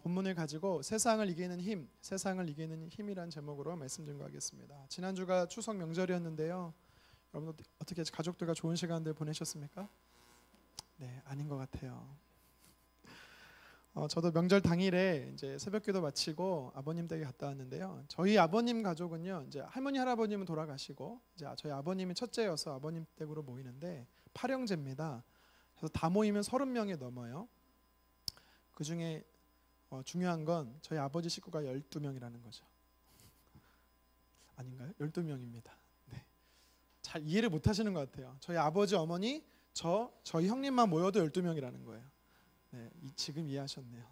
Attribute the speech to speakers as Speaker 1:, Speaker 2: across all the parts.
Speaker 1: 본문을 가지고 세상을 이기는 힘, 세상을 이기는 힘이란 제목으로 말씀 증거하겠습니다. 지난주가 추석 명절이었는데요. 여러분 어떻게 가족들과 좋은 시간들 보내셨습니까? 네, 아닌 것 같아요. 저도 명절 당일에 이제 새벽기도 마치고 아버님 댁에 갔다 왔는데요. 저희 아버님 가족은요, 이제 할머니 할아버님은 돌아가시고 이제 저희 아버님이 첫째여서 아버님 댁으로 모이는데 8형제입니다. 그래서 다 모이면 30명이 넘어요. 그 중에 중요한 건 저희 아버지 식구가 12명이라는 거죠. 아닌가요? 12명입니다. 네. 잘 이해를 못 하시는 것 같아요. 저희 아버지, 어머니, 저희 형님만 모여도 12명이라는 거예요. 네, 지금 이해하셨네요.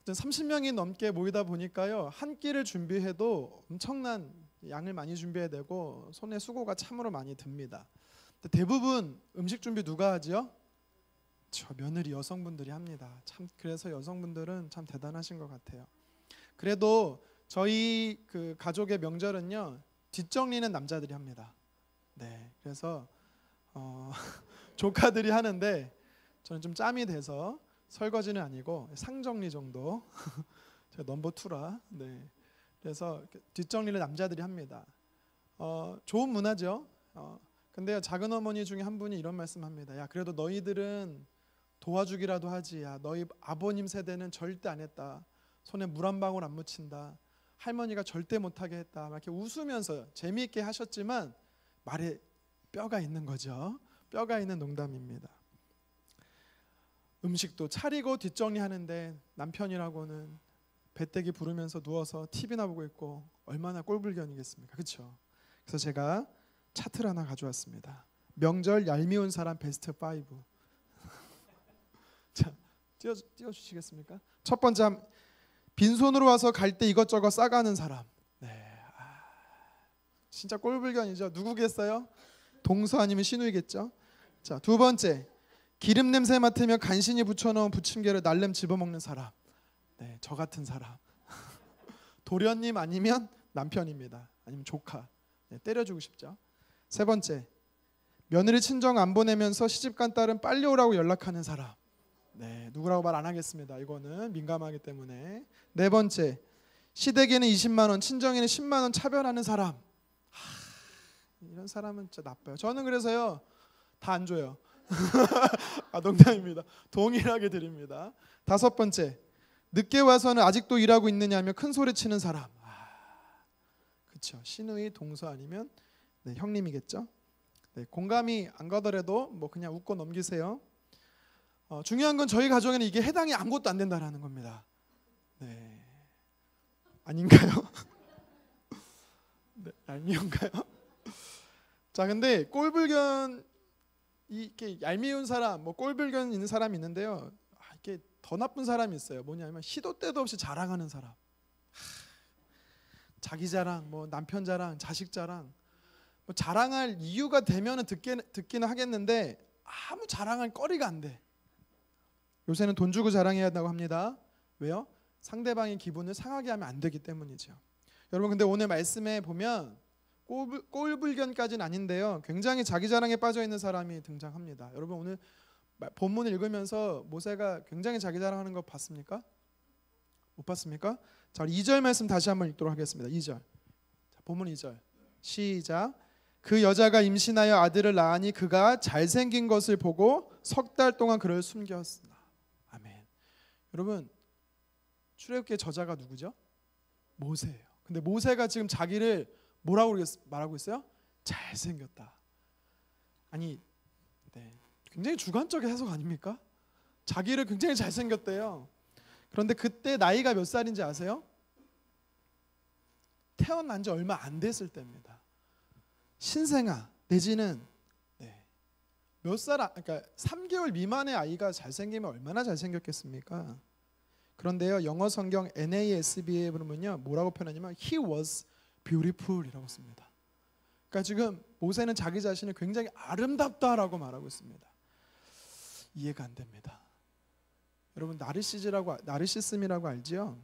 Speaker 1: 30명이 넘게 모이다 보니까요, 한 끼를 준비해도 엄청난 양을 많이 준비해야 되고 손에 수고가 참으로 많이 듭니다. 대부분 음식 준비 누가 하지요? 저 며느리 여성분들이 합니다. 참 그래서 여성분들은 참 대단하신 것 같아요. 그래도 저희 그 가족의 명절은요, 뒷정리는 남자들이 합니다. 네, 그래서 조카들이 하는데 저는 좀 짬이 돼서 설거지는 아니고 상정리 정도. 제가 넘버 2라. 네, 그래서 뒷정리를 남자들이 합니다. 좋은 문화죠. 근데 작은 어머니 중에 한 분이 이런 말씀합니다. 야, 그래도 너희들은 도와주기라도 하지. 야, 너희 아버님 세대는 절대 안 했다. 손에 물 한 방울 안 묻힌다. 할머니가 절대 못하게 했다. 막 이렇게 웃으면서 재미있게 하셨지만 말에 뼈가 있는 거죠. 뼈가 있는 농담입니다. 음식도 차리고 뒷정리하는데 남편이라고는 배때기 부르면서 누워서 TV나 보고 있고 얼마나 꼴불견이겠습니까? 그렇죠? 그래서 제가 차트를 하나 가져왔습니다. 명절 얄미운 사람 베스트 5. 자, 띄워주시겠습니까? 첫 번째, 빈손으로 와서 갈 때 이것저것 싸가는 사람. 네, 진짜 꼴불견이죠. 누구겠어요? 동서 아니면 시누이겠죠. 자, 두 번째, 기름 냄새 맡으면 간신히 붙여놓은 부침개를 날름 집어먹는 사람. 네, 저 같은 사람. 도련님 아니면 남편입니다. 아니면 조카. 네, 때려주고 싶죠. 세 번째, 며느리 친정 안 보내면서 시집간 딸은 빨리 오라고 연락하는 사람. 네, 누구라고 말 안 하겠습니다. 이거는 민감하기 때문에. 네 번째, 시댁에는 20만 원, 친정에는 10만 원 차별하는 사람. 이런 사람은 진짜 나빠요. 저는 그래서요, 다 안 줘요. 농담입니다. 동일하게 드립니다. 다섯 번째, 늦게 와서는 아직도 일하고 있느냐며 큰 소리 치는 사람. 그렇죠. 시누이, 동서 아니면 네, 형님이겠죠. 네, 공감이 안 가더라도 뭐 그냥 웃고 넘기세요. 중요한 건 저희 가정에는 이게 해당이 아무것도 안 된다라는 겁니다. 네, 아닌가요? 네, 얄미운가요? 자, 근데 꼴불견 이렇게 얄미운 사람, 뭐 꼴불견 있는 사람이 있는데요. 이게 더 나쁜 사람이 있어요. 뭐냐면 시도 때도 없이 자랑하는 사람. 자기 자랑, 뭐 남편 자랑, 자식 자랑. 뭐 자랑할 이유가 되면은 듣기는 하겠는데 아무 자랑할 거리가 안 돼. 요새는 돈 주고 자랑해야 한다고 합니다. 왜요? 상대방의 기분을 상하게 하면 안 되기 때문이죠. 여러분, 근데 오늘 말씀에 보면 꼴불견까지는 아닌데요, 굉장히 자기 자랑에 빠져 있는 사람이 등장합니다. 여러분, 오늘 본문을 읽으면서 모세가 굉장히 자기 자랑하는 거 봤습니까? 못 봤습니까? 자, 2절 말씀 다시 한번 읽도록 하겠습니다. 2절. 자, 본문 2절. 시작. 그 여자가 임신하여 아들을 낳으니 그가 잘생긴 것을 보고 석 달 동안 그를 숨겼으나. 아멘. 여러분, 출애굽기의 저자가 누구죠? 모세예요. 근데 모세가 지금 자기를 뭐라고 말하고 있어요? 잘생겼다. 아니, 네, 굉장히 주관적인 해석 아닙니까? 자기를 굉장히 잘생겼대요. 그런데 그때 나이가 몇 살인지 아세요? 태어난 지 얼마 안 됐을 때입니다. 신생아 내지는 몇 살, 그러니까 3개월 미만의 아이가 잘생기면 얼마나 잘생겼겠습니까? 그런데요, 영어 성경 NASB에 보면요, 뭐라고 표현하냐면 He was beautiful이라고 씁니다. 그러니까 지금 모세는 자기 자신을 굉장히 아름답다라고 말하고 있습니다. 이해가 안 됩니다. 여러분, 나르시즘이라고 알지요?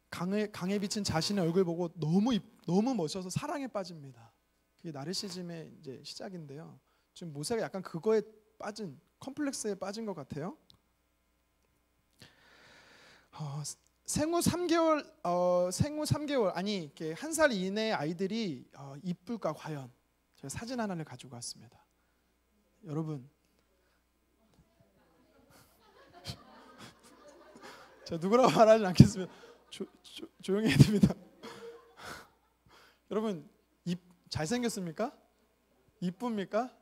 Speaker 1: 강에 비친 자신의 얼굴 보고 너무 멋져서 사랑에 빠집니다. 그게 나르시즘의 이제 시작인데요. 지금 모세가 약간 그거에 빠진, 컴플렉스에 빠진 것 같아요. 생후 3개월 아니 이렇게 1살 이내의 아이들이 이쁠까 과연? 제가 사진 하나를 가지고 왔습니다. 여러분, 제가 누구라고 말하지 않겠습니다. 조용히 해야 됩니다. 여러분, 잘생겼습니까? 이쁩니까?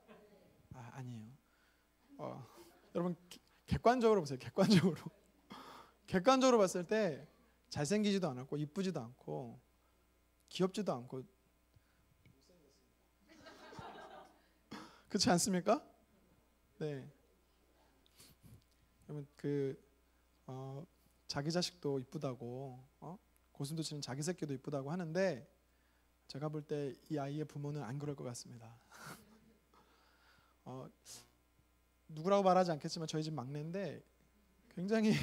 Speaker 1: 아니에요. 여러분, 객관적으로 보세요. 객관적으로 봤을 때 잘생기지도 않았고 이쁘지도 않고 귀엽지도 않고 그렇지 않습니까? 네. 여러분 자기 자식도 이쁘다고 고슴도 치는 자기 새끼도 이쁘다고 하는데 제가 볼 때 이 아이의 부모는 안 그럴 것 같습니다. 누구라고 말하지 않겠지만 저희 집 막내인데 굉장히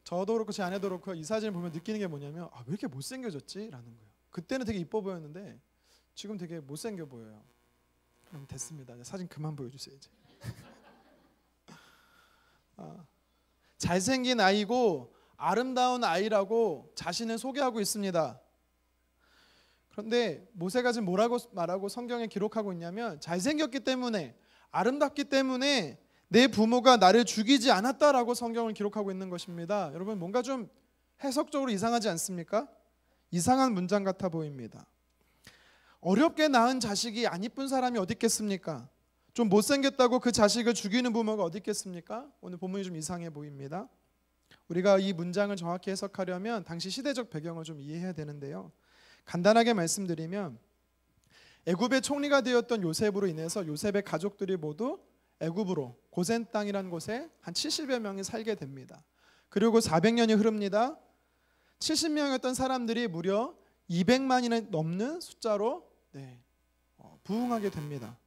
Speaker 1: 저도 그렇고 제 아내도 그렇고 이 사진을 보면 느끼는 게 뭐냐면 왜 이렇게 못생겨졌지? 라는 거예요. 그때는 되게 이뻐 보였는데 지금 되게 못생겨 보여요. 그럼 됐습니다. 사진 그만 보여주세요 이제. 잘생긴 아이고 아름다운 아이라고 자신을 소개하고 있습니다. 그런데 모세가 지금 뭐라고 말하고 성경에 기록하고 있냐면 잘생겼기 때문에 아름답기 때문에 내 부모가 나를 죽이지 않았다라고 성경을 기록하고 있는 것입니다. 여러분 뭔가 좀 해석적으로 이상하지 않습니까? 이상한 문장 같아 보입니다. 어렵게 낳은 자식이 안 이쁜 사람이 어디 있겠습니까? 좀 못생겼다고 그 자식을 죽이는 부모가 어디 있겠습니까? 오늘 본문이 좀 이상해 보입니다. 우리가 이 문장을 정확히 해석하려면 당시 시대적 배경을 좀 이해해야 되는데요. 간단하게 말씀드리면 애굽의 총리가 되었던 요셉으로 인해서 요셉의 가족들이 모두 애굽으로 고센 땅이라는 곳에 한 70여 명이 살게 됩니다. 그리고 400년이 흐릅니다. 70명이었던 사람들이 무려 200만이 넘는 숫자로 부흥하게 됩니다.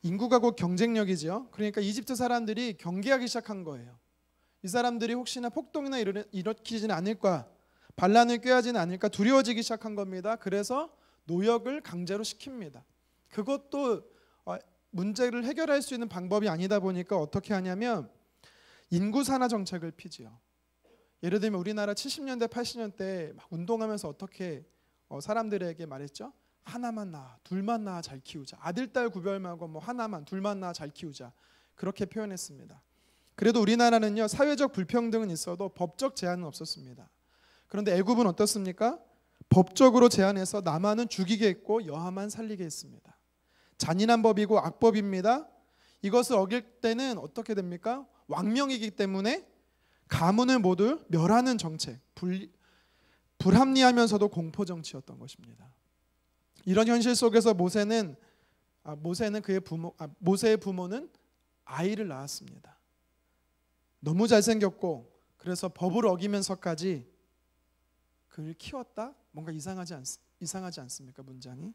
Speaker 1: 인구가 곧 경쟁력이죠. 그러니까 이집트 사람들이 경계하기 시작한 거예요. 이 사람들이 혹시나 폭동이나 일으키지는 않을까, 반란을 꾀하지는 않을까 두려워지기 시작한 겁니다. 그래서 노역을 강제로 시킵니다. 그것도 문제를 해결할 수 있는 방법이 아니다 보니까 어떻게 하냐면 인구 산하 정책을 피지요. 예를 들면 우리나라 70년대 80년대 막 운동하면서 어떻게 사람들에게 말했죠? 하나만 낳아, 둘만 낳아 잘 키우자. 아들 딸 구별 말고 뭐 하나만 둘만 낳아 잘 키우자. 그렇게 표현했습니다. 그래도 우리나라는요 사회적 불평등은 있어도 법적 제한은 없었습니다. 그런데 애굽은 어떻습니까? 법적으로 제한해서 남한은 죽이게 했고 여하만 살리게 했습니다. 잔인한 법이고 악법입니다. 이것을 어길 때는 어떻게 됩니까? 왕명이기 때문에 가문을 모두 멸하는 정책, 불합리하면서도 공포 정치였던 것입니다. 이런 현실 속에서 모세의 부모는 아이를 낳았습니다. 너무 잘생겼고 그래서 법을 어기면서까지 그를 키웠다? 뭔가 이상하지 않습니까? 문장이.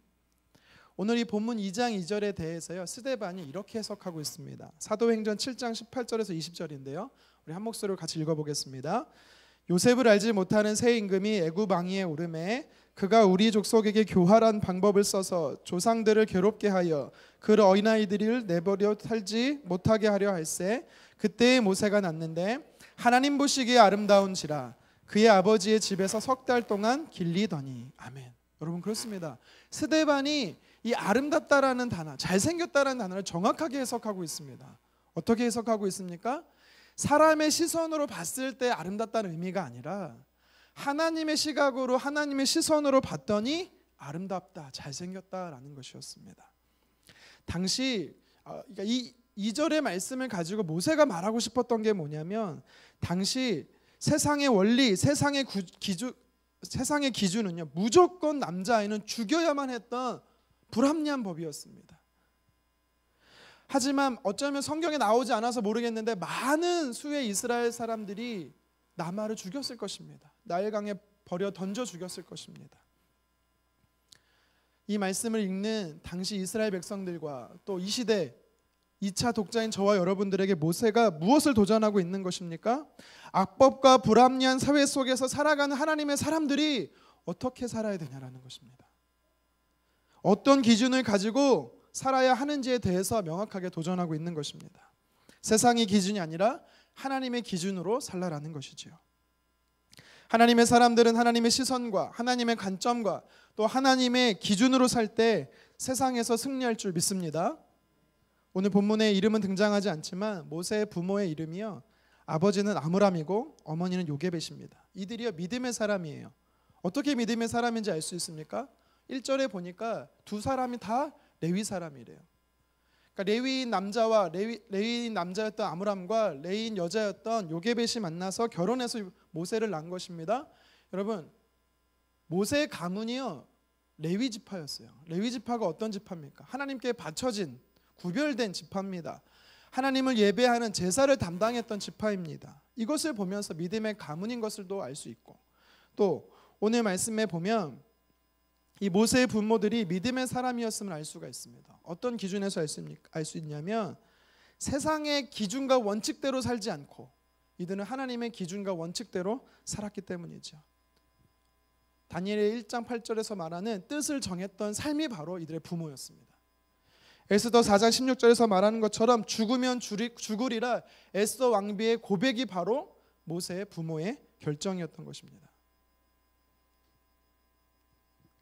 Speaker 1: 오늘 이 본문 2장 2절에 대해서요 스데반이 이렇게 해석하고 있습니다. 사도행전 7장 18절에서 20절인데요. 우리 한 목소리로 같이 읽어보겠습니다. 요셉을 알지 못하는 새 임금이 애굽 왕위에 오르매 그가 우리 족속에게 교활한 방법을 써서 조상들을 괴롭게 하여 그 어린아이들을 내버려 살지 못하게 하려 할세. 그때에 모세가 낳는데 하나님 보시기에 아름다운지라 그의 아버지의 집에서 3달 동안 길리더니. 아멘. 여러분 그렇습니다. 스데반이 이 아름답다라는 단어, 잘생겼다라는 단어를 정확하게 해석하고 있습니다. 어떻게 해석하고 있습니까? 사람의 시선으로 봤을 때 아름답다는 의미가 아니라 하나님의 시각으로 하나님의 시선으로 봤더니 아름답다, 잘생겼다라는 것이었습니다. 당시 그러니까 이 2절의 말씀을 가지고 모세가 말하고 싶었던 게 뭐냐면 당시 세상의 원리, 세상의 기준은요 무조건 남자아이는 죽여야만 했던 불합리한 법이었습니다. 하지만 어쩌면 성경에 나오지 않아서 모르겠는데 많은 수의 이스라엘 사람들이 나마를 죽였을 것입니다. 나일강에 버려 던져 죽였을 것입니다. 이 말씀을 읽는 당시 이스라엘 백성들과 또 이 시대 2차 독자인 저와 여러분들에게 모세가 무엇을 도전하고 있는 것입니까? 악법과 불합리한 사회 속에서 살아가는 하나님의 사람들이 어떻게 살아야 되냐라는 것입니다. 어떤 기준을 가지고 살아야 하는지에 대해서 명확하게 도전하고 있는 것입니다. 세상의 기준이 아니라 하나님의 기준으로 살라라는 것이지요. 하나님의 사람들은 하나님의 시선과 하나님의 관점과 또 하나님의 기준으로 살 때 세상에서 승리할 줄 믿습니다. 오늘 본문에 이름은 등장하지 않지만 모세의 부모의 이름이요, 아버지는 아므람이고 어머니는 요게벳입니다. 이들이요 믿음의 사람이에요. 어떻게 믿음의 사람인지 알 수 있습니까? 1절에 보니까 두 사람이 다 레위 사람이래요. 그러니까 레위인 남자와 레위인 남자였던 아므람과 레위인 여자였던 요게벳이 만나서 결혼해서 모세를 낳은 것입니다. 여러분, 모세의 가문이요 레위 지파였어요. 레위 지파가 어떤 지파입니까? 하나님께 바쳐진 구별된 지파입니다. 하나님을 예배하는 제사를 담당했던 지파입니다. 이것을 보면서 믿음의 가문인 것을 또 알 수 있고, 또 오늘 말씀에 보면 이 모세의 부모들이 믿음의 사람이었음을 알 수가 있습니다. 어떤 기준에서 알 수 있냐면 세상의 기준과 원칙대로 살지 않고 이들은 하나님의 기준과 원칙대로 살았기 때문이죠. 다니엘의 1장 8절에서 말하는 뜻을 정했던 삶이 바로 이들의 부모였습니다. 에스더 4장 16절에서 말하는 것처럼 죽으면 죽으리라 에스더 왕비의 고백이 바로 모세의 부모의 결정이었던 것입니다.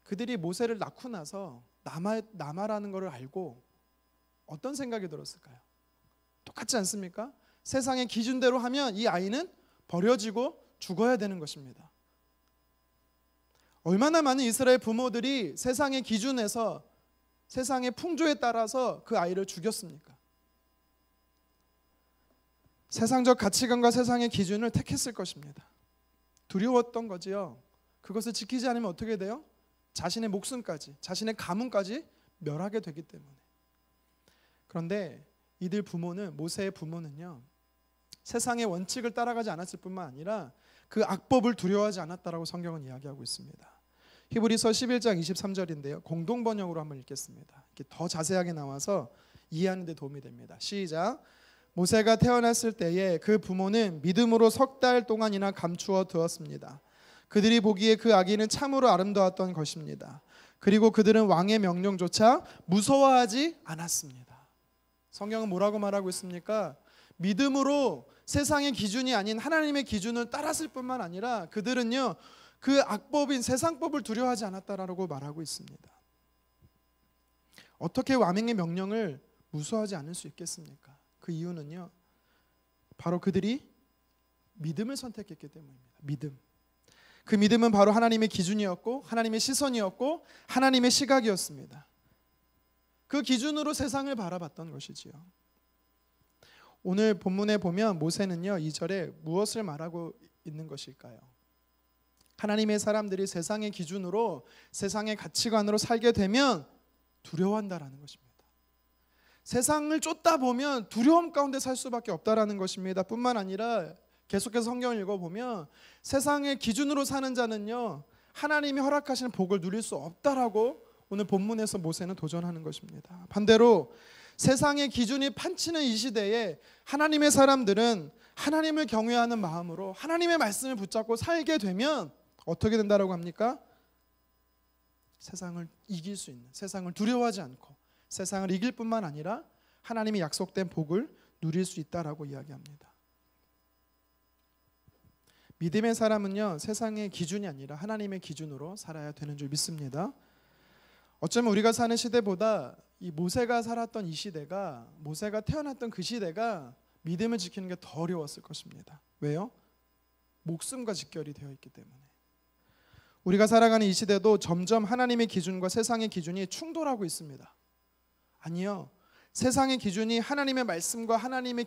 Speaker 1: 그들이 모세를 낳고 나서 남아라는 것을 알고 어떤 생각이 들었을까요? 똑같지 않습니까? 세상의 기준대로 하면 이 아이는 버려지고 죽어야 되는 것입니다. 얼마나 많은 이스라엘 부모들이 세상의 기준에서 세상의 풍조에 따라서 그 아이를 죽였습니까? 세상적 가치관과 세상의 기준을 택했을 것입니다. 두려웠던 거지요. 그것을 지키지 않으면 어떻게 돼요? 자신의 목숨까지, 자신의 가문까지 멸하게 되기 때문에. 그런데 이들 부모는, 모세의 부모는요, 세상의 원칙을 따라가지 않았을 뿐만 아니라 그 악법을 두려워하지 않았다라고 성경은 이야기하고 있습니다. 히브리서 11장 23절인데요. 공동 번역으로 한번 읽겠습니다. 이렇게 더 자세하게 나와서 이해하는 데 도움이 됩니다. 시작. 모세가 태어났을 때에 그 부모는 믿음으로 3달 동안이나 감추어 두었습니다. 그들이 보기에 그 아기는 참으로 아름다웠던 것입니다. 그리고 그들은 왕의 명령조차 무서워하지 않았습니다. 성경은 뭐라고 말하고 있습니까? 믿음으로 세상의 기준이 아닌 하나님의 기준을 따랐을 뿐만 아니라 그들은요, 그 악법인 세상법을 두려워하지 않았다라고 말하고 있습니다. 어떻게 왕의 명령을 무서워하지 않을 수 있겠습니까? 그 이유는요, 바로 그들이 믿음을 선택했기 때문입니다. 믿음. 그 믿음은 바로 하나님의 기준이었고 하나님의 시선이었고 하나님의 시각이었습니다. 그 기준으로 세상을 바라봤던 것이지요. 오늘 본문에 보면 모세는요, 2절에 무엇을 말하고 있는 것일까요? 하나님의 사람들이 세상의 기준으로, 세상의 가치관으로 살게 되면 두려워한다라는 것입니다. 세상을 쫓다 보면 두려움 가운데 살 수밖에 없다라는 것입니다. 뿐만 아니라 계속해서 성경을 읽어보면 세상의 기준으로 사는 자는요, 하나님이 허락하시는 복을 누릴 수 없다라고 오늘 본문에서 모세는 도전하는 것입니다. 반대로 세상의 기준이 판치는 이 시대에 하나님의 사람들은 하나님을 경외하는 마음으로 하나님의 말씀을 붙잡고 살게 되면 어떻게 된다라고 합니까? 세상을 이길 수 있는, 세상을 두려워하지 않고 세상을 이길 뿐만 아니라 하나님이 약속된 복을 누릴 수 있다라고 이야기합니다. 믿음의 사람은요, 세상의 기준이 아니라 하나님의 기준으로 살아야 되는 줄 믿습니다. 어쩌면 우리가 사는 시대보다 이 모세가 살았던 이 시대가, 모세가 태어났던 그 시대가 믿음을 지키는 게 더 어려웠을 것입니다. 왜요? 목숨과 직결이 되어 있기 때문에. 우리가 살아가는 이 시대도 점점 하나님의 기준과 세상의 기준이 충돌하고 있습니다. 아니요, 세상의 기준이 하나님의 말씀과 하나님의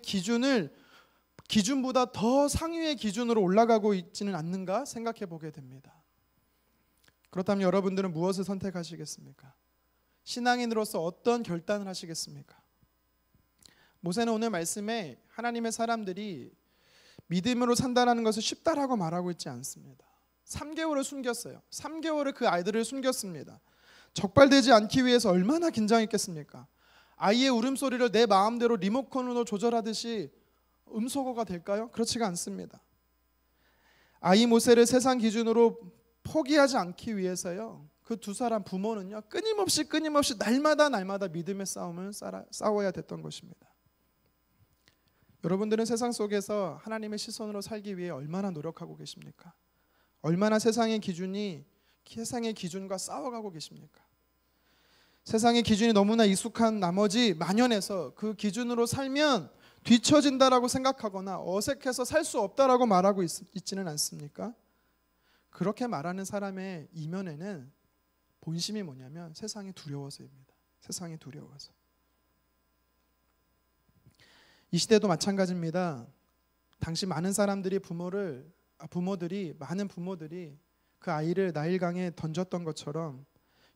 Speaker 1: 기준보다 더 상위의 기준으로 올라가고 있지는 않는가 생각해 보게 됩니다. 그렇다면 여러분들은 무엇을 선택하시겠습니까? 신앙인으로서 어떤 결단을 하시겠습니까? 모세는 오늘 말씀에 하나님의 사람들이 믿음으로 산다는 것을 쉽다라고 말하고 있지 않습니다. 3개월을 숨겼어요. 3개월을 그 아이들을 숨겼습니다. 적발되지 않기 위해서 얼마나 긴장했겠습니까? 아이의 울음소리를 내 마음대로 리모컨으로 조절하듯이 음소거가 될까요? 그렇지가 않습니다. 아이 모세를 세상 기준으로 포기하지 않기 위해서요, 그 두 사람 부모는요 끊임없이 날마다 믿음의 싸움을 싸워야 됐던 것입니다. 여러분들은 세상 속에서 하나님의 시선으로 살기 위해 얼마나 노력하고 계십니까? 얼마나 세상의 기준과 싸워가고 계십니까? 세상의 기준이 너무나 익숙한 나머지 만연해서 그 기준으로 살면 뒤처진다라고 생각하거나 어색해서 살 수 없다라고 말하고 있지는 않습니까? 그렇게 말하는 사람의 이면에는 본심이 뭐냐면 세상이 두려워서입니다. 세상이 두려워서. 이 시대도 마찬가지입니다. 당시 많은 사람들이 많은 부모들이 그 아이를 나일강에 던졌던 것처럼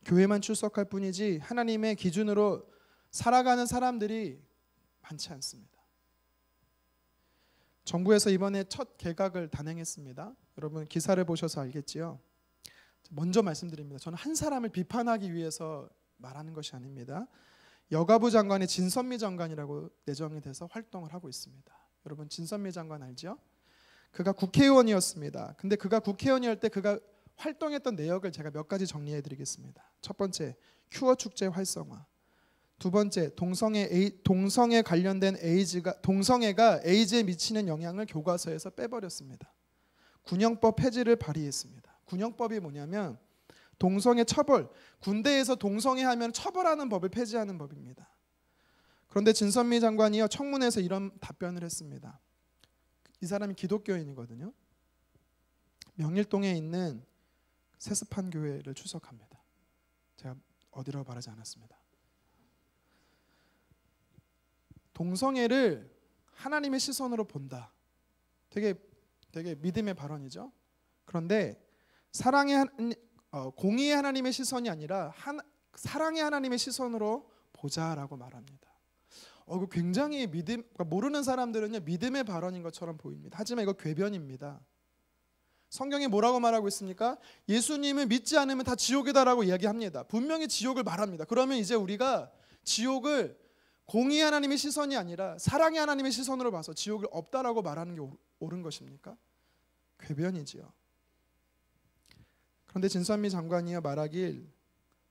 Speaker 1: 교회만 출석할 뿐이지 하나님의 기준으로 살아가는 사람들이 많지 않습니다. 정부에서 이번에 첫 개각을 단행했습니다. 여러분 기사를 보셔서 알겠지요. 먼저 말씀드립니다. 저는 한 사람을 비판하기 위해서 말하는 것이 아닙니다. 여가부 장관의 진선미 장관이라고 내정이 돼서 활동을 하고 있습니다. 여러분 진선미 장관 알죠? 그가 국회의원이었습니다. 근데 그가 국회의원이었을 때 그가 활동했던 내역을 제가 몇 가지 정리해 드리겠습니다. 첫 번째, 큐어 축제 활성화. 두 번째, 동성애 관련된 동성애가 에이즈에 미치는 영향을 교과서에서 빼버렸습니다. 군형법 폐지를 발의했습니다. 군형법이 뭐냐면 동성애 처벌, 군대에서 동성애 하면 처벌하는 법을 폐지하는 법입니다. 그런데 진선미 장관이요 청문회에서 이런 답변을 했습니다. 이 사람이 기독교인이거든요. 명일동에 있는 세스판 교회를 출석합니다. 제가 어디라고 말하지 않았습니다. 동성애를 하나님의 시선으로 본다. 되게 믿음의 발언이죠. 그런데 공의의 하나님의 시선이 아니라 사랑의 하나님의 시선으로 보자라고 말합니다. 굉장히 모르는 사람들은요 믿음의 발언인 것처럼 보입니다. 하지만 이거 궤변입니다. 성경에 뭐라고 말하고 있습니까? 예수님을 믿지 않으면 다 지옥이다라고 이야기합니다. 분명히 지옥을 말합니다. 그러면 이제 우리가 지옥을 공의의 하나님의 시선이 아니라 사랑의 하나님의 시선으로 봐서 지옥을 없다라고 말하는 게 옳은 것입니까? 궤변이지요. 그런데 진선미 장관이요 말하길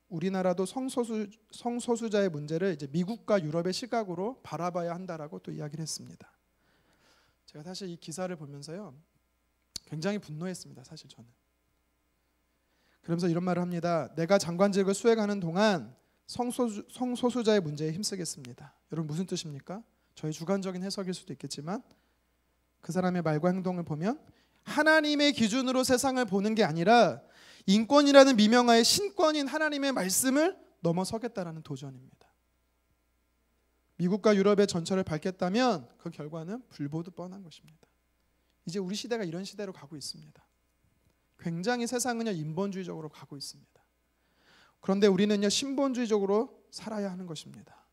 Speaker 1: 우리나라도 성소수자의 문제를 이제 미국과 유럽의 시각으로 바라봐야 한다라고 또 이야기를 했습니다. 제가 사실 이 기사를 보면서요 굉장히 분노했습니다. 사실 저는. 그러면서 이런 말을 합니다. 내가 장관직을 수행하는 동안 성소수자의 문제에 힘쓰겠습니다. 여러분 무슨 뜻입니까? 저희 주관적인 해석일 수도 있겠지만 그 사람의 말과 행동을 보면 하나님의 기준으로 세상을 보는 게 아니라 인권이라는 미명하에 신권인 하나님의 말씀을 넘어서겠다라는 도전입니다. 미국과 유럽의 전철을 밟겠다면 그 결과는 불보듯 뻔한 것입니다. 이제 우리 시대가 이런 시대로 가고 있습니다. 굉장히 세상은요 인본주의적으로 가고 있습니다. 그런데 우리는요 신본주의적으로 살아야 하는 것입니다.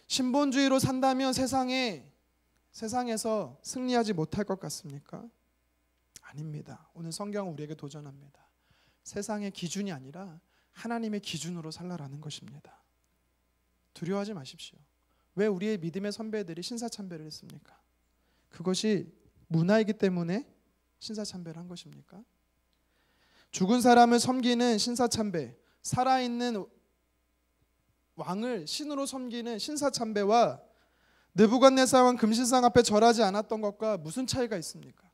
Speaker 1: 신본주의로 산다면 세상에서 승리하지 못할 것 같습니까? 아닙니다. 오늘 성경은 우리에게 도전합니다. 세상의 기준이 아니라 하나님의 기준으로 살라라는 것입니다. 두려워하지 마십시오. 왜 우리의 믿음의 선배들이 신사참배를 했습니까? 그것이 문화이기 때문에 신사참배를 한 것입니까? 죽은 사람을 섬기는 신사참배, 살아있는 왕을 신으로 섬기는 신사참배와 느부갓네살 왕 금신상 앞에 절하지 않았던 것과 무슨 차이가 있습니까?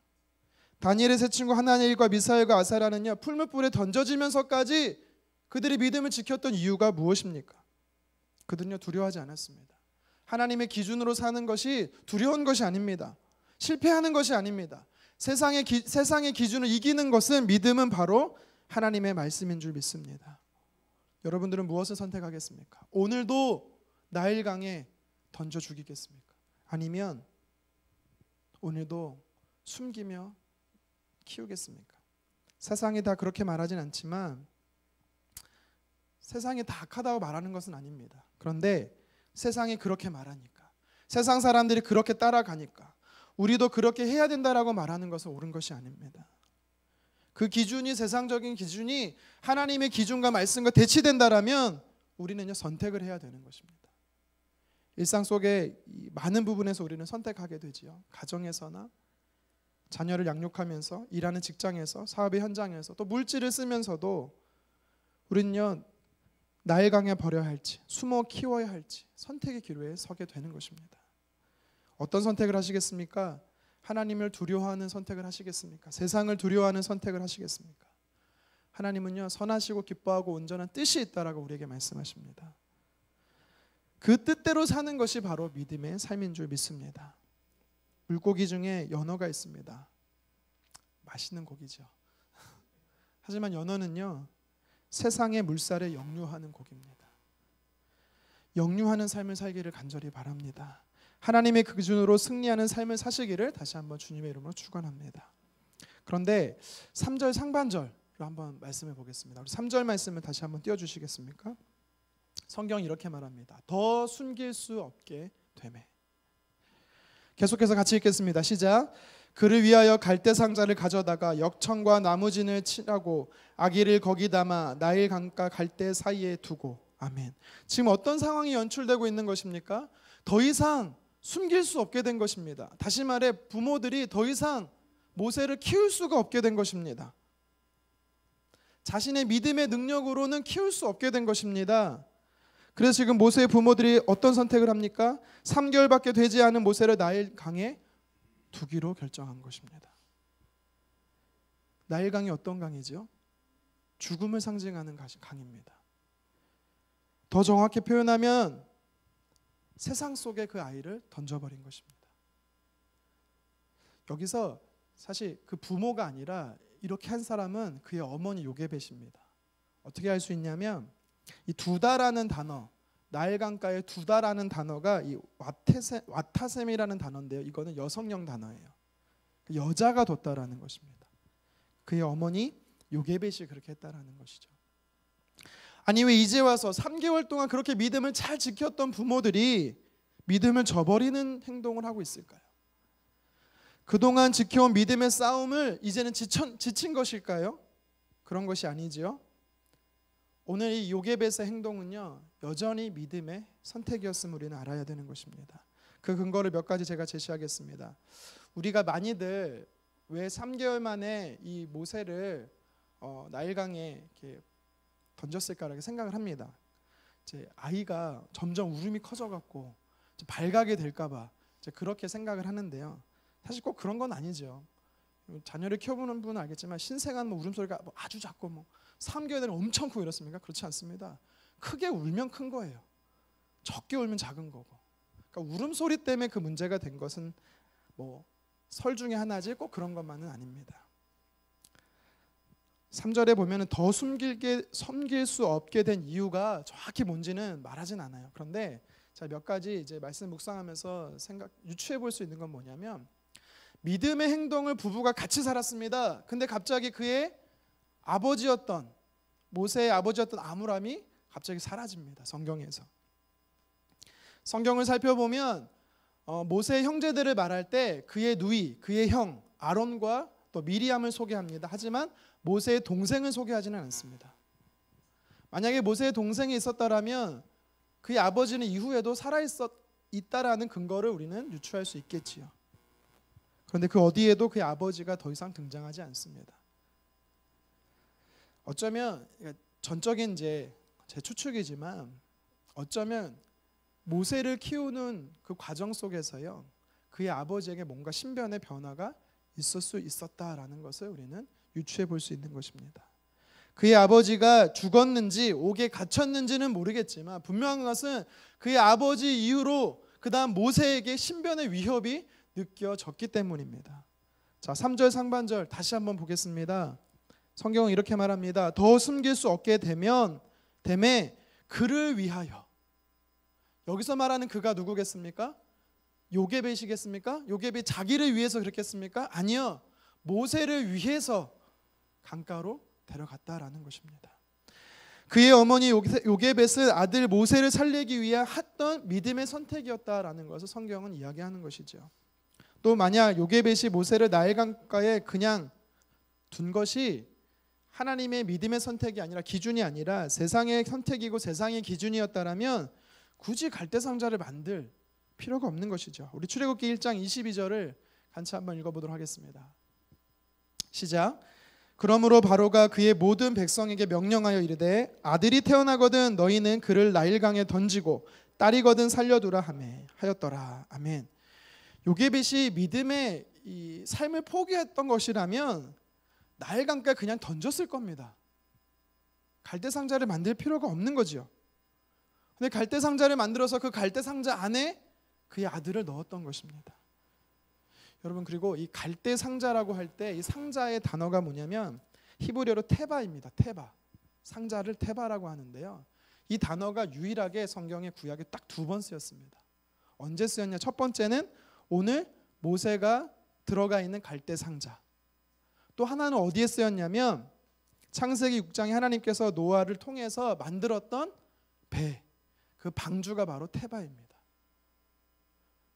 Speaker 1: 다니엘의 세 친구 하나니엘과 미사엘과 아사랴는요 풀무불에 던져지면서까지 그들이 믿음을 지켰던 이유가 무엇입니까? 그들은요 두려워하지 않았습니다. 하나님의 기준으로 사는 것이 두려운 것이 아닙니다. 실패하는 것이 아닙니다. 세상의 기준을 이기는 것은 믿음은 바로 하나님의 말씀인 줄 믿습니다. 여러분들은 무엇을 선택하겠습니까? 오늘도 나일강에 던져 죽이겠습니까? 아니면 오늘도 숨기며 키우겠습니까? 세상이 다 그렇게 말하진 않지만 세상이 다 악하다고 말하는 것은 아닙니다. 그런데 세상이 그렇게 말하니까, 세상 사람들이 그렇게 따라가니까 우리도 그렇게 해야 된다라고 말하는 것은 옳은 것이 아닙니다. 그 기준이 세상적인 기준이 하나님의 기준과 말씀과 대치된다라면 우리는요 선택을 해야 되는 것입니다. 일상 속에 많은 부분에서 우리는 선택하게 되지요. 가정에서나 자녀를 양육하면서 일하는 직장에서 사업의 현장에서 또 물질을 쓰면서도 우리는요 나일강에 버려야 할지 숨어 키워야 할지 선택의 기로에 서게 되는 것입니다. 어떤 선택을 하시겠습니까? 하나님을 두려워하는 선택을 하시겠습니까? 세상을 두려워하는 선택을 하시겠습니까? 하나님은요 선하시고 기뻐하고 온전한 뜻이 있다라고 우리에게 말씀하십니다. 그 뜻대로 사는 것이 바로 믿음의 삶인 줄 믿습니다. 물고기 중에 연어가 있습니다. 맛있는 고기죠. 하지만 연어는요 세상의 물살에 역류하는 고기입니다. 역류하는 삶을 살기를 간절히 바랍니다. 하나님의 그 기준으로 승리하는 삶을 사시기를 다시 한번 주님의 이름으로 축원합니다. 그런데 3절 상반절로 한번 말씀해 보겠습니다. 우리 3절 말씀을 다시 한번 띄워주시겠습니까? 성경이 이렇게 말합니다. 더 숨길 수 없게 되매. 계속해서 같이 읽겠습니다. 시작. 그를 위하여 갈대 상자를 가져다가 역청과 나무진을 칠하고 아기를 거기 담아 나일 강가 갈대 사이에 두고. 아멘. 지금 어떤 상황이 연출되고 있는 것입니까? 더 이상 숨길 수 없게 된 것입니다. 다시 말해 부모들이 더 이상 모세를 키울 수가 없게 된 것입니다. 자신의 믿음의 능력으로는 키울 수 없게 된 것입니다. 그래서 지금 모세의 부모들이 어떤 선택을 합니까? 3개월밖에 되지 않은 모세를 나일 강에 두기로 결정한 것입니다. 나일 강이 어떤 강이죠? 죽음을 상징하는 강입니다. 더 정확히 표현하면 세상 속에 그 아이를 던져버린 것입니다. 여기서 사실 그 부모가 아니라 이렇게 한 사람은 그의 어머니 요게벳입니다. 어떻게 할 수 있냐면 이 두다라는 단어, 나일강가의 두다라는 단어가 이 와타셈이라는 단어인데요. 이거는 여성형 단어예요. 여자가 뒀다라는 것입니다. 그의 어머니 요게벳이 그렇게 했다라는 것이죠. 아니 왜 이제 와서 3개월 동안 그렇게 믿음을 잘 지켰던 부모들이 믿음을 저버리는 행동을 하고 있을까요? 그동안 지켜온 믿음의 싸움을 이제는 지친 것일까요? 그런 것이 아니지요. 오늘 이 요게벳의 행동은요 여전히 믿음의 선택이었음을 우리는 알아야 되는 것입니다. 그 근거를 몇 가지 제가 제시하겠습니다. 우리가 많이들 왜 3개월 만에 이 모세를 나일강에 이렇게 던졌을까라고 생각을 합니다. 이제 아이가 점점 울음이 커져갖고 발가게 될까봐 그렇게 생각을 하는데요. 사실 꼭 그런 건 아니죠. 자녀를 키워보는 분은 알겠지만 신생아는 울음소리가 아주 작고 3개월 되면 엄청 크고 이렇습니까? 그렇지 않습니다. 크게 울면 큰 거예요. 적게 울면 작은 거고. 그러니까 울음소리 때문에 그 문제가 된 것은 설 중에 하나지 꼭 그런 것만은 아닙니다. 3절에 보면 더 섬길 수 없게 된 이유가 정확히 뭔지는 말하진 않아요. 그런데 몇 가지 이제 말씀 묵상하면서 유추해 볼 수 있는 건 뭐냐면 믿음의 행동을 부부가 같이 살았습니다. 근데 갑자기 그의 아버지였던 모세의 아버지였던 아므람이 갑자기 사라집니다. 성경에서. 성경을 살펴보면 모세의 형제들을 말할 때 그의 누이, 그의 형 아론과 또 미리암을 소개합니다. 하지만 모세의 동생을 소개하지는 않습니다. 만약에 모세의 동생이 있었다라면 그의 아버지는 이후에도 살아있다라는 근거를 우리는 유추할 수 있겠지요. 그런데 그 어디에도 그의 아버지가 더 이상 등장하지 않습니다. 어쩌면 전적인 제 추측이지만 어쩌면 모세를 키우는 그 과정 속에서요 그의 아버지에게 뭔가 신변의 변화가 있을 수 있었다라는 것을 우리는 유추해 볼 수 있는 것입니다. 그의 아버지가 죽었는지 옥에 갇혔는지는 모르겠지만 분명한 것은 그의 아버지 이후로 그 다음 모세에게 신변의 위협이 느껴졌기 때문입니다. 자, 3절 상반절 다시 한번 보겠습니다. 성경은 이렇게 말합니다. 더 숨길 수 없게 되매 그를 위하여. 여기서 말하는 그가 누구겠습니까? 요게벳이겠습니까? 요게벳 자기를 위해서 그랬겠습니까? 아니요. 모세를 위해서 강가로 데려갔다라는 것입니다. 그의 어머니 요게벳은 아들 모세를 살리기 위해 했던 믿음의 선택이었다라는 것을 성경은 이야기하는 것이죠. 또 만약 요게벳이 모세를 나일강가에 그냥 둔 것이 하나님의 믿음의 선택이 아니라 기준이 아니라 세상의 선택이고 세상의 기준이었다라면 굳이 갈대상자를 만들 필요가 없는 것이죠. 우리 출애굽기 1장 22절을 같이 한번 읽어보도록 하겠습니다. 시작. 그러므로 바로가 그의 모든 백성에게 명령하여 이르되 아들이 태어나거든 너희는 그를 나일강에 던지고 딸이거든 살려두라 하였더라. 아멘. 요게벳이 믿음의 이 삶을 포기했던 것이라면 나일강가에 그냥 던졌을 겁니다. 갈대상자를 만들 필요가 없는 거지요. 근데 갈대상자를 만들어서 그 갈대상자 안에 그의 아들을 넣었던 것입니다. 여러분, 그리고 이 갈대상자라고 할 때 이 상자의 단어가 뭐냐면 히브리어로 테바입니다. 테바. 상자를 테바라고 하는데요. 이 단어가 유일하게 성경의 구약에 딱 2번 쓰였습니다. 언제 쓰였냐? 첫 번째는 오늘 모세가 들어가 있는 갈대상자. 또 하나는 어디에 쓰였냐면 창세기 6장에 하나님께서 노아를 통해서 만들었던 배, 그 방주가 바로 테바입니다.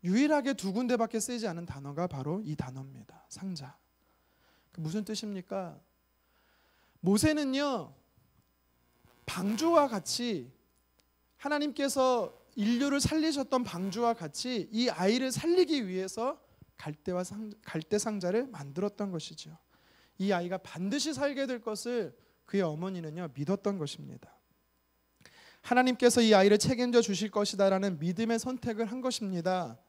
Speaker 1: 유일하게 2군데밖에 쓰이지 않은 단어가 바로 이 단어입니다. 상자. 무슨 뜻입니까? 모세는요, 방주와 같이 하나님께서 인류를 살리셨던 방주와 같이 이 아이를 살리기 위해서 갈대 상자를 만들었던 것이죠. 이 아이가 반드시 살게 될 것을 그의 어머니는요 믿었던 것입니다. 하나님께서 이 아이를 책임져 주실 것이다라는 믿음의 선택을 한 것입니다.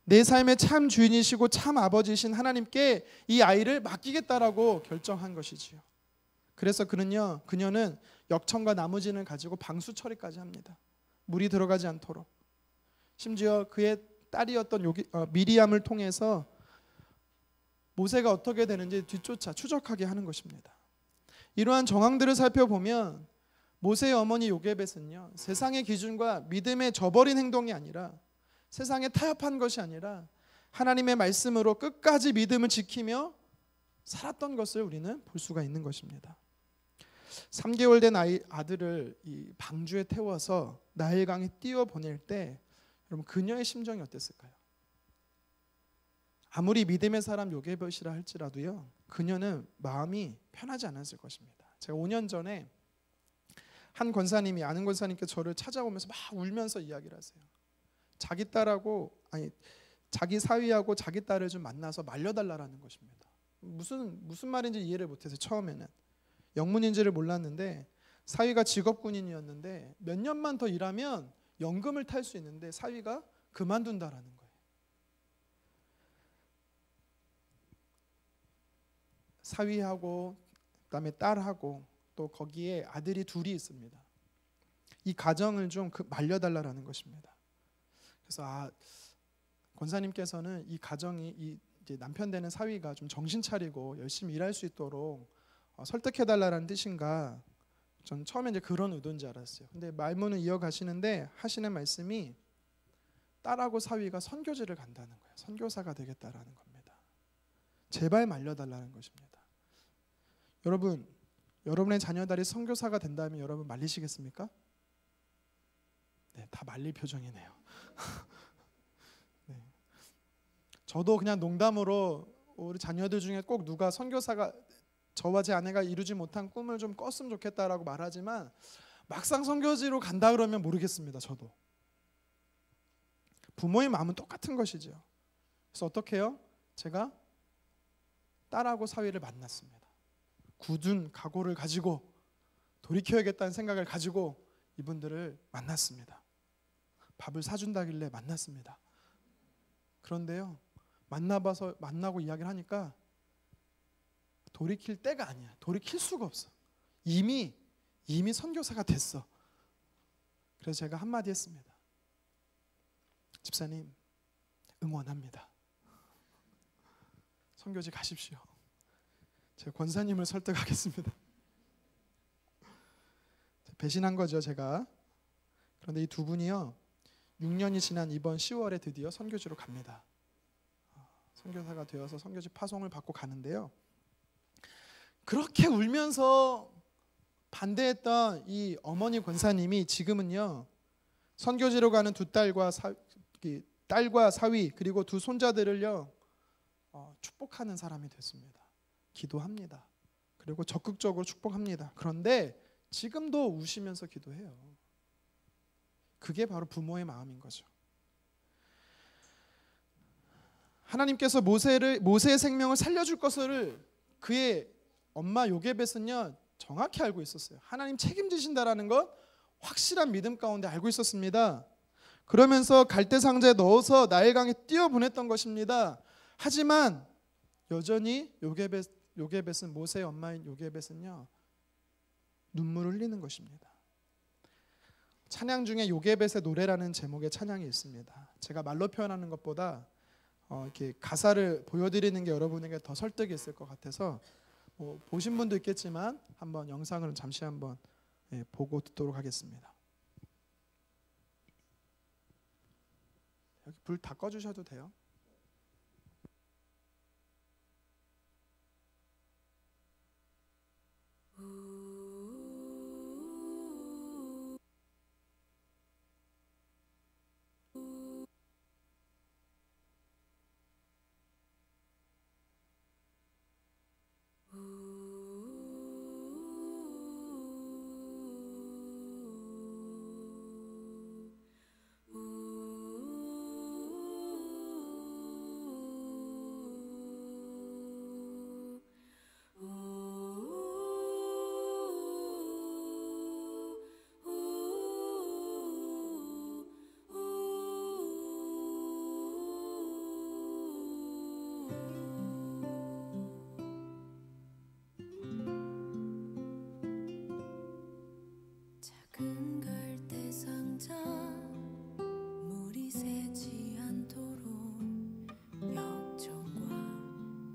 Speaker 1: 내 삶의 참 주인이시고 참 아버지이신 하나님께 이 아이를 맡기겠다라고 결정한 것이지요. 그래서 그녀는 역청과 나무진을 가지고 방수 처리까지 합니다. 물이 들어가지 않도록. 심지어 그의 딸이었던 미리암을 통해서 모세가 어떻게 되는지 뒤쫓아 추적하게 하는 것입니다. 이러한 정황들을 살펴보면 모세의 어머니 요게벳은요, 세상의 기준과 믿음에 저버린 행동이 아니라, 세상에 타협한 것이 아니라 하나님의 말씀으로 끝까지 믿음을 지키며 살았던 것을 우리는 볼 수가 있는 것입니다. 3개월 된 아들을 이 방주에 태워서 나일강에 띄워 보낼 때 여러분, 그녀의 심정이 어땠을까요? 아무리 믿음의 사람 요게벳이라 할지라도요, 그녀는 마음이 편하지 않았을 것입니다. 제가 5년 전에 한 권사님이, 아는 권사님께 저를 찾아오면서 막 울면서 이야기를 하세요. 자기 사위하고 자기 딸을 좀 만나서 말려달라는 것입니다. 무슨 말인지 이해를 못해서 처음에는 영문인지를 몰랐는데, 사위가 직업군인이었는데 몇 년만 더 일하면 연금을 탈 수 있는데 사위가 그만둔다라는 거예요. 사위하고 그다음에 딸하고 또 거기에 아들이 2이 있습니다. 이 가정을 좀 말려달라는 것입니다. 그래서 권사님께서는 이 가정이 이제 남편 되는 사위가 좀 정신 차리고 열심히 일할 수 있도록 설득해달라는 뜻인가? 전 처음에 이제 그런 의도인지 알았어요. 근데 말문을 이어가시는데 하시는 말씀이 딸하고 사위가 선교지를 간다는 거예요. 선교사가 되겠다라는 겁니다. 제발 말려달라는 것입니다. 여러분, 여러분의 자녀들이 선교사가 된다면 여러분 말리시겠습니까? 네, 다 말릴 표정이네요. 네. 저도 그냥 농담으로 우리 자녀들 중에 꼭 누가 선교사가, 저와 제 아내가 이루지 못한 꿈을 좀 꿨으면 좋겠다라고 말하지만 막상 선교지로 간다 그러면 모르겠습니다. 저도. 부모의 마음은 똑같은 것이죠. 그래서 어떻게 해요? 제가 딸하고 사위를 만났습니다. 굳은 각오를 가지고 돌이켜야겠다는 생각을 가지고 이분들을 만났습니다. 밥을 사준다길래 만났습니다. 그런데요, 만나고 이야기를 하니까 돌이킬 때가 아니야. 돌이킬 수가 없어. 이미 선교사가 됐어. 그래서 제가 한마디 했습니다. 집사님, 응원합니다. 선교지 가십시오. 제가 권사님을 설득하겠습니다. 배신한 거죠, 제가. 그런데 이 2분이요, 6년이 지난 이번 10월에 드디어 선교지로 갑니다. 선교사가 되어서 선교지 파송을 받고 가는데요, 그렇게 울면서 반대했던 이 어머니 권사님이 지금은요, 선교지로 가는 2 딸과 사위 그리고 2 손자들을요 축복하는 사람이 됐습니다. 기도합니다. 그리고 적극적으로 축복합니다. 그런데 지금도 우시면서 기도해요. 그게 바로 부모의 마음인 거죠. 하나님께서 모세의 생명을 살려줄 것을 그의 엄마 요게벳은요 정확히 알고 있었어요. 하나님 책임지신다라는 것 확실한 믿음 가운데 알고 있었습니다. 그러면서 갈대 상자에 넣어서 나일강에 띄어보냈던 것입니다. 하지만 여전히 요게벳은 모세의 엄마인 요게벳은요 눈물을 흘리는 것입니다. 찬양 중에 요게벳의 노래라는 제목의 찬양이 있습니다. 제가 말로 표현하는 것보다 이렇게 가사를 보여드리는 게 여러분에게 더 설득이 있을 것 같아서 보신 분도 있겠지만 한번 영상을 잠시 한번 보고 듣도록 하겠습니다. 여기 불 다 꺼주셔도 돼요.
Speaker 2: 작은 갈대 상자 물이 새지 않도록 역청과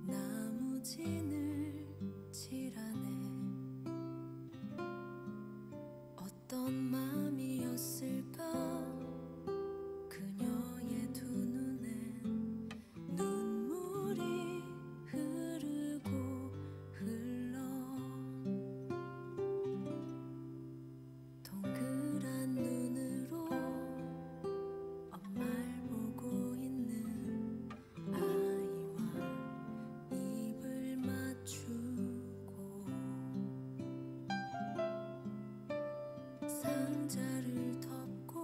Speaker 2: 나무 진을 칠하네. 어떤 마음이었을까 그녀의 두 눈엔 눈물이 흐르고 흘러 동그란 눈으로 엄마를 보고 있는 아이와 입을 맞추고 상자를 덮고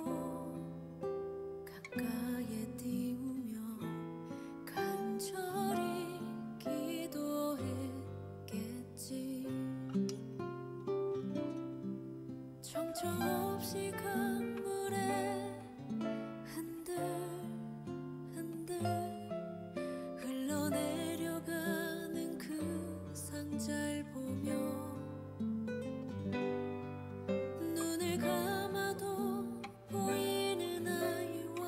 Speaker 2: 가까이에 띄우며 간절히 기도했겠지. 정처 없이 강물에 흔들흔들 흘러내려가는 그 상자를 보며 눈을 감아도 보이는 아이와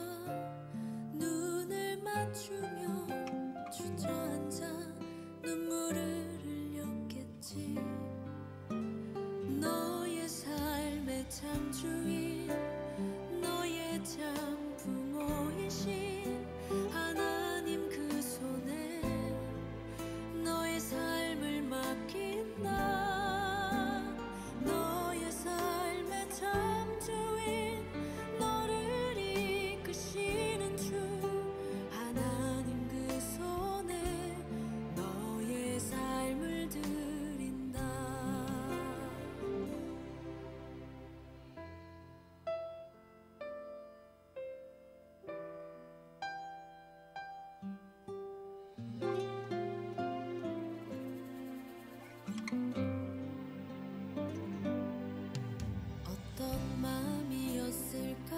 Speaker 2: 눈을 맞추며 주저앉아 눈물을 흘렸겠지. 너의 삶의 참 주인 너의 참 부모이신 하나님 그 손에 너의 삶을 맡긴다. 너의 삶의 참 주인 너를 이끄시는 주 하나님 그 손에 너의 삶을 드린다. 어떤 마음이었을까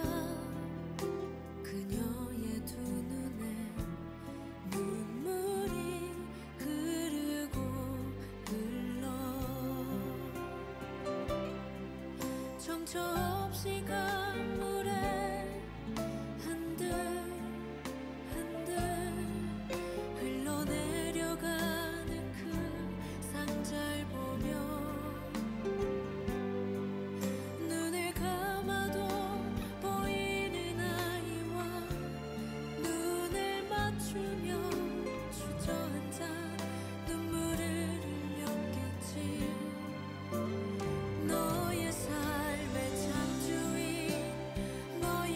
Speaker 2: 그녀의 두 눈에 눈물이 흐르고 흘러 정처 없이 강물에 흔들흔들 흘러내려가는 그 상자를 보며 눈을 감아도 보이는 아이와 눈을 맞추며 주저앉아 눈물을 흘렸겠지. 너의 삶의 참 주인 너의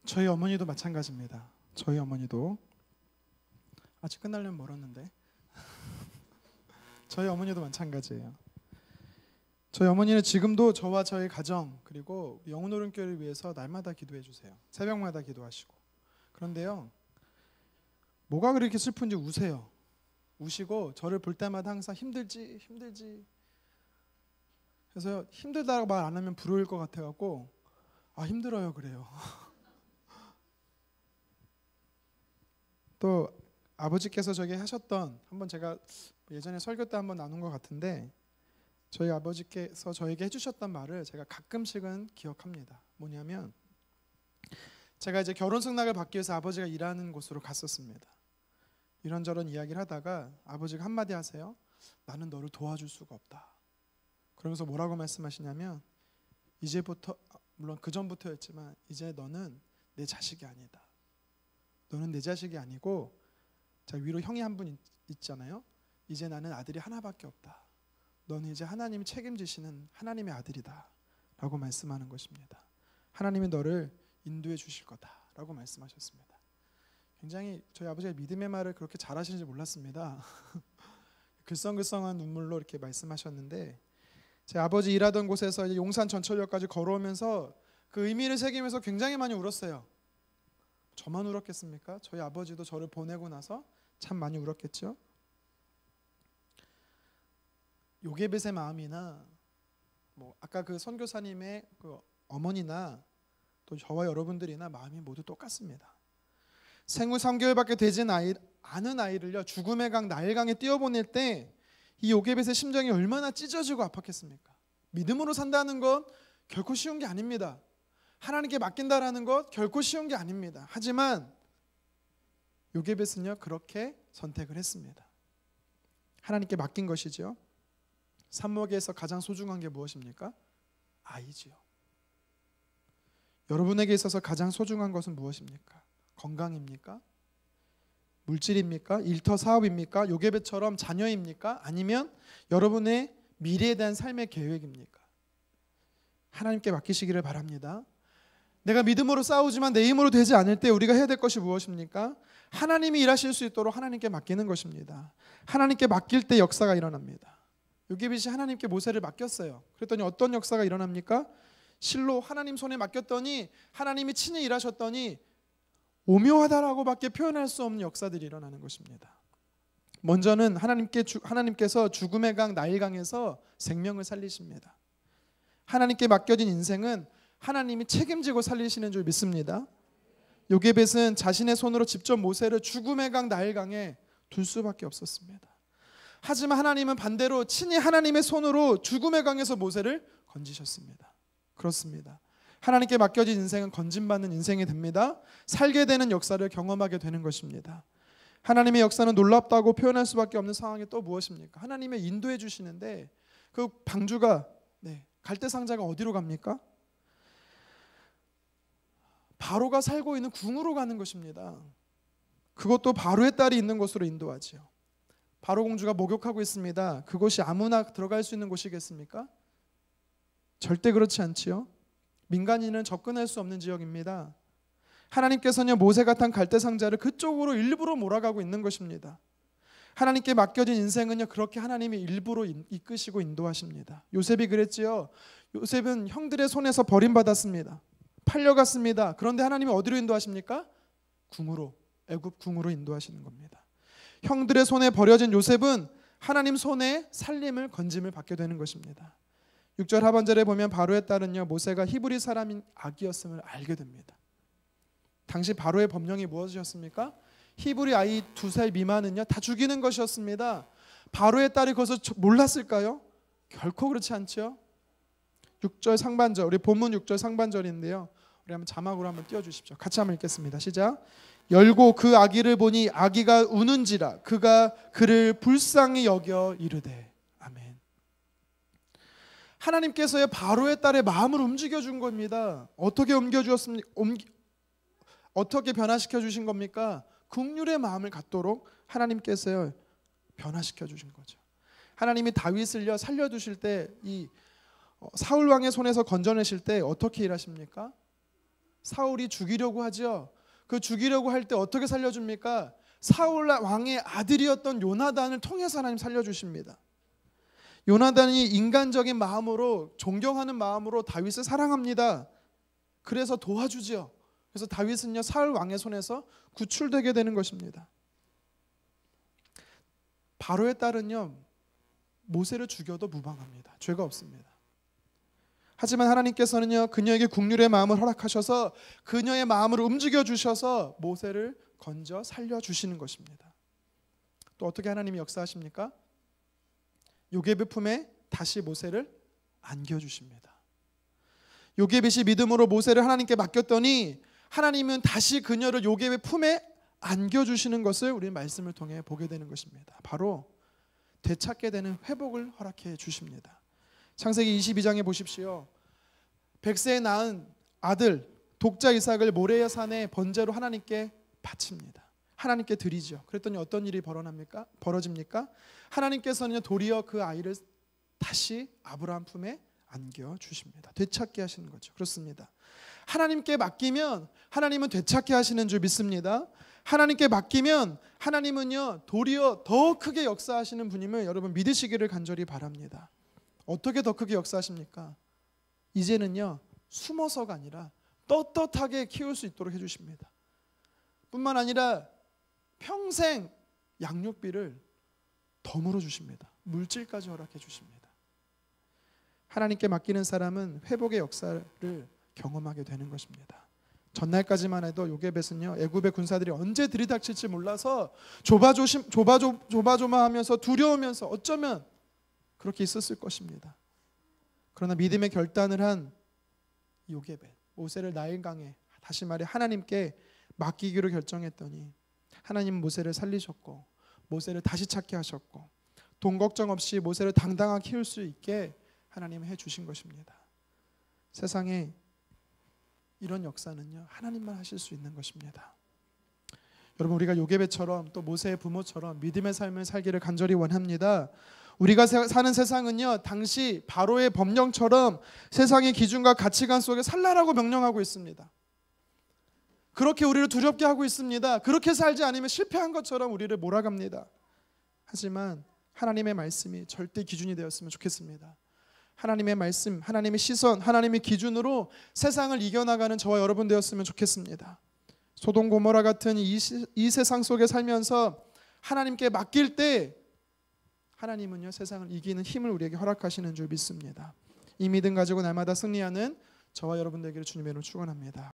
Speaker 1: 저희 어머니도 마찬가지입니다. 저희 어머니도 아직 끝나려면 멀었는데 저희 어머니도 마찬가지예요. 저희 어머니는 지금도 저와 저희 가정 그리고 영혼 오른교회를 위해서 날마다 기도해 주세요. 새벽마다 기도하시고. 그런데요, 뭐가 그렇게 슬픈지 우세요. 우시고 저를 볼 때마다 항상 힘들지 그래서 힘들다고 말 안 하면 불효일 것 같아갖고 아 힘들어요 그래요. 또 아버지께서 저에게 하셨던, 한번 제가 예전에 설교 때 한번 나눈 것 같은데, 저희 아버지께서 저에게 해주셨던 말을 제가 가끔씩은 기억합니다. 뭐냐면, 제가 이제 결혼 승낙을 받기 위해서 아버지가 일하는 곳으로 갔었습니다. 이런저런 이야기를 하다가 아버지가 한마디 하세요. 나는 너를 도와줄 수가 없다. 그러면서 뭐라고 말씀하시냐면, 이제부터, 물론 그 전부터였지만 이제 너는 내 자식이 아니다. 너는 내 자식이 아니고, 자 위로 형이 한 분 있잖아요. 이제 나는 아들이 하나밖에 없다. 너는 이제 하나님이 책임지시는 하나님의 아들이다 라고 말씀하는 것입니다. 하나님이 너를 인도해 주실 거다 라고 말씀하셨습니다. 굉장히 저희 아버지가 믿음의 말을 그렇게 잘하시는지 몰랐습니다. 글썽글썽한 눈물로 이렇게 말씀하셨는데, 제 아버지 일하던 곳에서 이제 용산 전철역까지 걸어오면서 그 의미를 새기면서 굉장히 많이 울었어요. 저만 울었겠습니까? 저희 아버지도 저를 보내고 나서 참 많이 울었겠죠. 요게벳의 마음이나 뭐 아까 그 선교사님의 그 어머니나 또 저와 여러분들이나 마음이 모두 똑같습니다. 생후 3개월밖에 되지 않은 아이를요 죽음의 강 나일강에 띄어보낼 때 이 요게벳의 심정이 얼마나 찢어지고 아팠겠습니까? 믿음으로 산다는 건 결코 쉬운 게 아닙니다. 하나님께 맡긴다라는 것 결코 쉬운 게 아닙니다. 하지만 요게벳은요 그렇게 선택을 했습니다. 하나님께 맡긴 것이죠. 산목에서 가장 소중한 게 무엇입니까? 아이지요. 여러분에게 있어서 가장 소중한 것은 무엇입니까? 건강입니까? 물질입니까? 일터 사업입니까? 요게벳처럼 자녀입니까? 아니면 여러분의 미래에 대한 삶의 계획입니까? 하나님께 맡기시기를 바랍니다. 내가 믿음으로 싸우지만 내 힘으로 되지 않을 때 우리가 해야 될 것이 무엇입니까? 하나님이 일하실 수 있도록 하나님께 맡기는 것입니다. 하나님께 맡길 때 역사가 일어납니다. 요게벳이 하나님께 모세를 맡겼어요. 그랬더니 어떤 역사가 일어납니까? 실로 하나님 손에 맡겼더니 하나님이 친히 일하셨더니 오묘하다라고밖에 표현할 수 없는 역사들이 일어나는 것입니다. 먼저는 하나님께서 죽음의 강 나일강에서 생명을 살리십니다. 하나님께 맡겨진 인생은 하나님이 책임지고 살리시는 줄 믿습니다. 요게벳은 자신의 손으로 직접 모세를 죽음의 강 나일강에 둘 수밖에 없었습니다. 하지만 하나님은 반대로 친히 하나님의 손으로 죽음의 강에서 모세를 건지셨습니다. 그렇습니다. 하나님께 맡겨진 인생은 건짐받는 인생이 됩니다. 살게 되는 역사를 경험하게 되는 것입니다. 하나님의 역사는 놀랍다고 표현할 수밖에 없는 상황이 또 무엇입니까? 하나님의 인도해 주시는데 그 방주가 갈대상자가 어디로 갑니까? 바로가 살고 있는 궁으로 가는 것입니다. 그것도 바로의 딸이 있는 곳으로 인도하지요. 바로 공주가 목욕하고 있습니다. 그곳이 아무나 들어갈 수 있는 곳이겠습니까? 절대 그렇지 않지요. 민간인은 접근할 수 없는 지역입니다. 하나님께서는 모세가 탄 갈대상자를 그쪽으로 일부러 몰아가고 있는 것입니다. 하나님께 맡겨진 인생은요 그렇게 하나님이 일부러 이끄시고 인도하십니다. 요셉이 그랬지요. 요셉은 형들의 손에서 버림받았습니다. 팔려갔습니다. 그런데 하나님이 어디로 인도하십니까? 궁으로, 애굽 궁으로 인도하시는 겁니다. 형들의 손에 버려진 요셉은 하나님 손에 살림을 건짐을 받게 되는 것입니다. 6절 하반절에 보면 바로의 딸은요 모세가 히브리 사람인 아기였음을 알게 됩니다. 당시 바로의 법령이 무엇이었습니까? 히브리 아이 2살 미만은요 다 죽이는 것이었습니다. 바로의 딸이 그것을 몰랐을까요? 결코 그렇지 않죠. 6절 상반절, 우리 본문 6절 상반절인데요. 우리 한번 자막으로 한번 띄워주십시오. 같이 한번 읽겠습니다. 시작. 열고 그 아기를 보니 아기가 우는지라 그가 그를 불쌍히 여겨 이르되. 아멘. 하나님께서의 바로의 딸의 마음을 움직여준 겁니다. 어떻게 옮겨주었습니까? 어떻게 변화시켜 주신 겁니까? 긍휼의 마음을 갖도록 하나님께서요 변화시켜 주신 거죠. 하나님이 다윗을요 살려두실 때 이 사울 왕의 손에서 건져내실 때 어떻게 일하십니까? 사울이 죽이려고 하죠. 그 죽이려고 할 때 어떻게 살려줍니까? 사울 왕의 아들이었던 요나단을 통해서 하나님 살려주십니다. 요나단이 인간적인 마음으로, 존경하는 마음으로 다윗을 사랑합니다. 그래서 도와주지요. 그래서 다윗은요, 사울 왕의 손에서 구출되게 되는 것입니다. 바로의 딸은요, 모세를 죽여도 무방합니다. 죄가 없습니다. 하지만 하나님께서는요, 그녀에게 국률의 마음을 허락하셔서 그녀의 마음을 움직여 주셔서 모세를 건져 살려주시는 것입니다. 또 어떻게 하나님이 역사하십니까? 요게벳 품에 다시 모세를 안겨주십니다. 요게벳이 믿음으로 모세를 하나님께 맡겼더니 하나님은 다시 그녀를 요게벳 품에 안겨주시는 것을 우리 말씀을 통해 보게 되는 것입니다. 바로 되찾게 되는 회복을 허락해 주십니다. 창세기 22장에 보십시오. 100세에 낳은 아들 독자 이삭을 모레아 산에 번제로 하나님께 바칩니다. 하나님께 드리죠. 그랬더니 어떤 일이 벌어집니까? 하나님께서는 도리어 그 아이를 다시 아브라함 품에 안겨 주십니다. 되찾게 하시는 거죠. 그렇습니다. 하나님께 맡기면 하나님은 되찾게 하시는 줄 믿습니다. 하나님께 맡기면 하나님은요, 도리어 더 크게 역사하시는 분임을 여러분 믿으시기를 간절히 바랍니다. 어떻게 더 크게 역사하십니까? 이제는요, 숨어서가 아니라 떳떳하게 키울 수 있도록 해주십니다. 뿐만 아니라 평생 양육비를 덤으로 주십니다. 물질까지 허락해 주십니다. 하나님께 맡기는 사람은 회복의 역사를 경험하게 되는 것입니다. 전날까지만 해도 요게벳은요, 애굽의 군사들이 언제 들이닥칠지 몰라서 조마조마하면서 두려우면서 어쩌면 그렇게 있었을 것입니다. 그러나 믿음의 결단을 한 요게벳, 모세를 나일강에, 다시 말해 하나님께 맡기기로 결정했더니 하나님 모세를 살리셨고 모세를 다시 찾게 하셨고 돈 걱정 없이 모세를 당당하게 키울 수 있게 하나님은 해주신 것입니다. 세상에 이런 역사는요, 하나님만 하실 수 있는 것입니다. 여러분, 우리가 요게벳처럼 또 모세의 부모처럼 믿음의 삶을 살기를 간절히 원합니다. 우리가 사는 세상은요, 당시 바로의 법령처럼 세상의 기준과 가치관 속에 살라라고 명령하고 있습니다. 그렇게 우리를 두렵게 하고 있습니다. 그렇게 살지 않으면 실패한 것처럼 우리를 몰아갑니다. 하지만 하나님의 말씀이 절대 기준이 되었으면 좋겠습니다. 하나님의 말씀, 하나님의 시선, 하나님의 기준으로 세상을 이겨나가는 저와 여러분 되었으면 좋겠습니다. 소돔 고모라 같은 이 세상 속에 살면서 하나님께 맡길 때 하나님은요, 세상을 이기는 힘을 우리에게 허락하시는 줄 믿습니다. 이 믿음 가지고 날마다 승리하는 저와 여러분 되기를 주님의 이름으로 축원합니다.